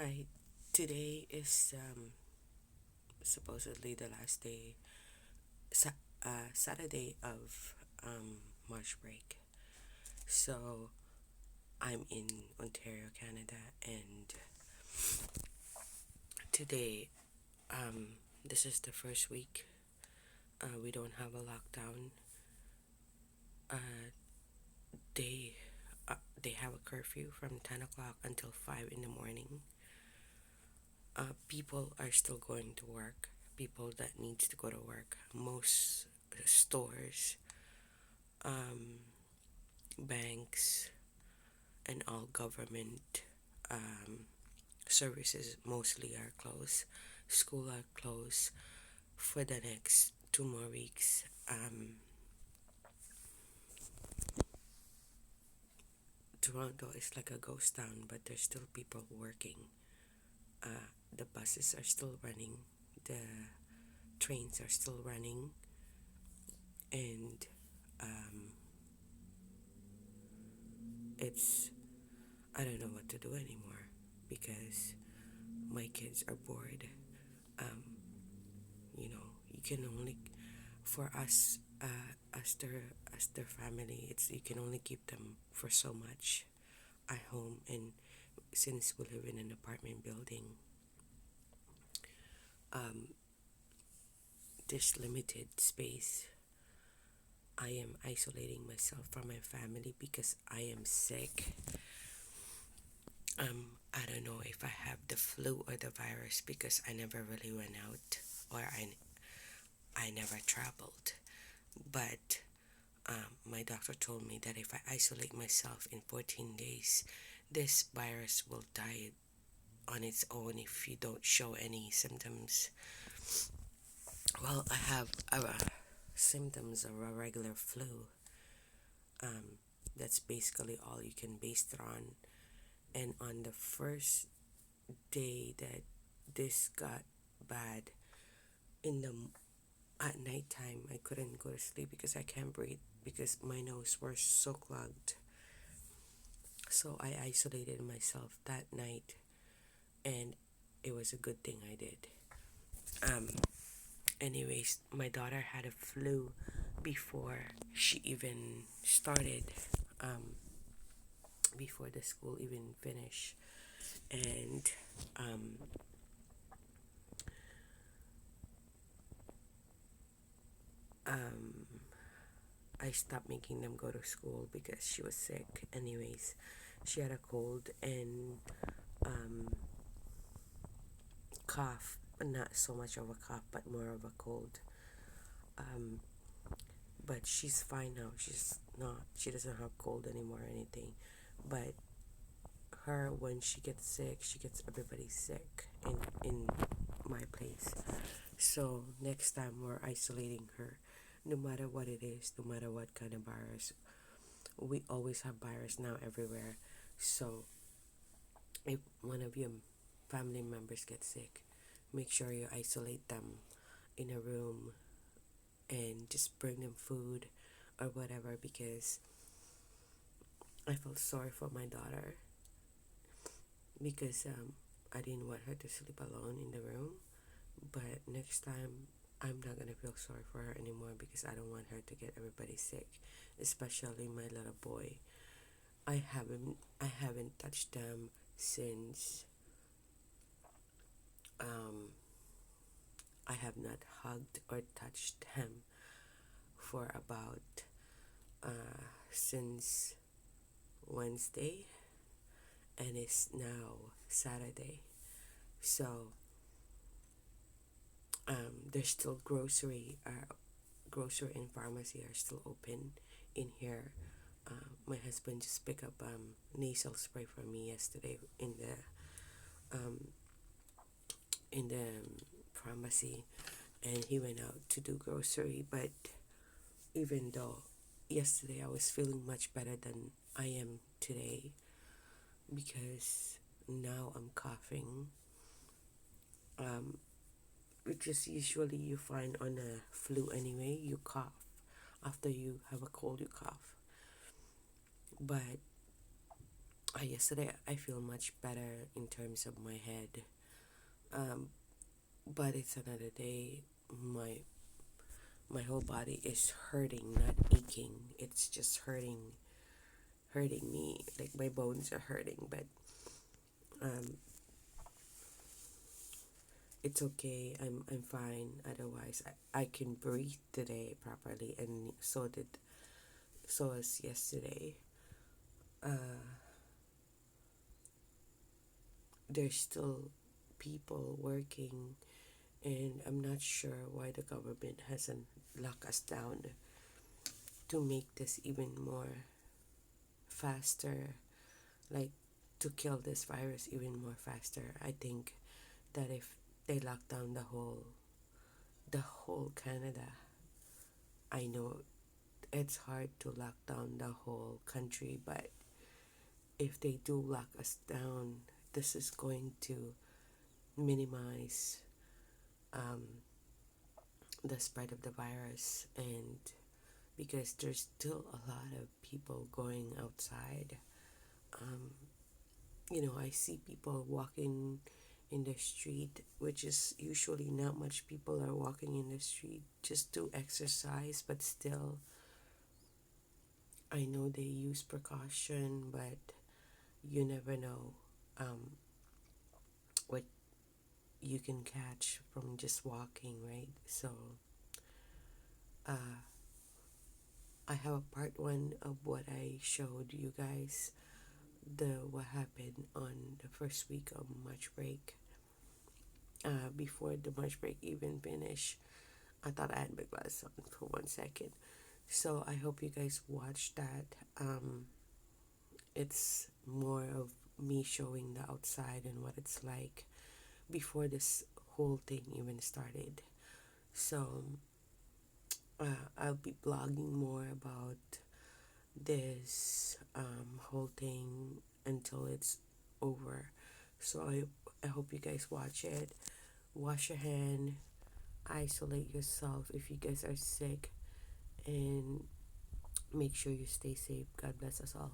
Hi, today is supposedly the last day, Saturday of March break. So I'm in Ontario, Canada, and today this is the first week. We don't have a lockdown. Uh, they they have a curfew from 10 o'clock until 5 in the morning. People are still going to work. People that needs to go to work. Most stores, um, banks, and all government um, services mostly are closed. School are closed for the next 2 more weeks. Toronto is like a ghost town, but there's still people working. The buses are still running, the trains are still running, and um, it's I don't know what to do anymore because my kids are bored. Um, you can only for us as their family, it's you can only keep them for so much at home, and since we live in an apartment building, um, there's limited space. I am isolating myself from my family because I am sick. I don't know if I have the flu or the virus because I never really went out, or I never traveled, but my doctor told me that if I isolate myself in 14 days, this virus will die on its own if you don't show any symptoms. Well, I have symptoms of a regular flu. That's basically all you can base it on. And on the first day that this got bad, in the at nighttime, I couldn't go to sleep because I can't breathe because my nose was so clogged. So I isolated myself that night, and it was a good thing I did. Um, Anyways, my daughter had a flu before she even started, um, before the school even finished, and um, um, I stopped making them go to school because she was sick. Anyways, she had a cold and um, cough, not so much of a cough, but more of a cold. Um, but she's fine now. She doesn't have cold anymore or anything. But her, when she gets sick, she gets everybody sick in my place. So next time we're isolating her, no matter what it is, no matter what kind of virus. We always have virus now everywhere. So if one of your family members gets sick, make sure you isolate them in a room and just bring them food or whatever, because I felt sorry for my daughter because I didn't want her to sleep alone in the room. But next time, I'm not gonna feel sorry for her anymore because I don't want her to get everybody sick, especially my little boy. I haven't touched them since um, I have not hugged or touched them for about since Wednesday, and it's now Saturday. So there's still grocery and pharmacy are still open in here. My husband just picked up nasal spray for me yesterday um, in the pharmacy, and he went out to do grocery. But even though yesterday I was feeling much better than I am today, because now I'm coughing, um, which is usually you find on a flu anyway. You cough after you have a cold, you cough. But Yesterday I feel much better in terms of my head. Um, but it's another day. My whole body is hurting, not aching. It's just hurting me. Like my bones are hurting, but um, it's okay. I'm fine. Otherwise, I can breathe today properly, and so as yesterday. Uh, there's still people working, and I'm not sure why the government hasn't locked us down to make this even more faster, like to kill this virus even more faster. I think that if they lock down the whole Canada, I know it's hard to lock down the whole country, but if they do lock us down, this is going to minimize um, the spread of the virus, and because there's still a lot of people going outside. um, I see people walking in the street, which is usually not much people are walking in the street just to exercise, but still I know they use precaution, but you never know what you can catch from just walking, right? So uh, I have a part one of what I showed you guys, the what happened on the first week of March break. Before the March break even finished, I thought I had my glass on for 1 second. So I hope you guys watch that. It's more of me showing the outside and what it's like before this whole thing even started. So I'll be blogging more about this whole thing until it's over. So I hope you guys watch it. Wash your hand, isolate yourself if you guys are sick, and make sure you stay safe. God bless us all.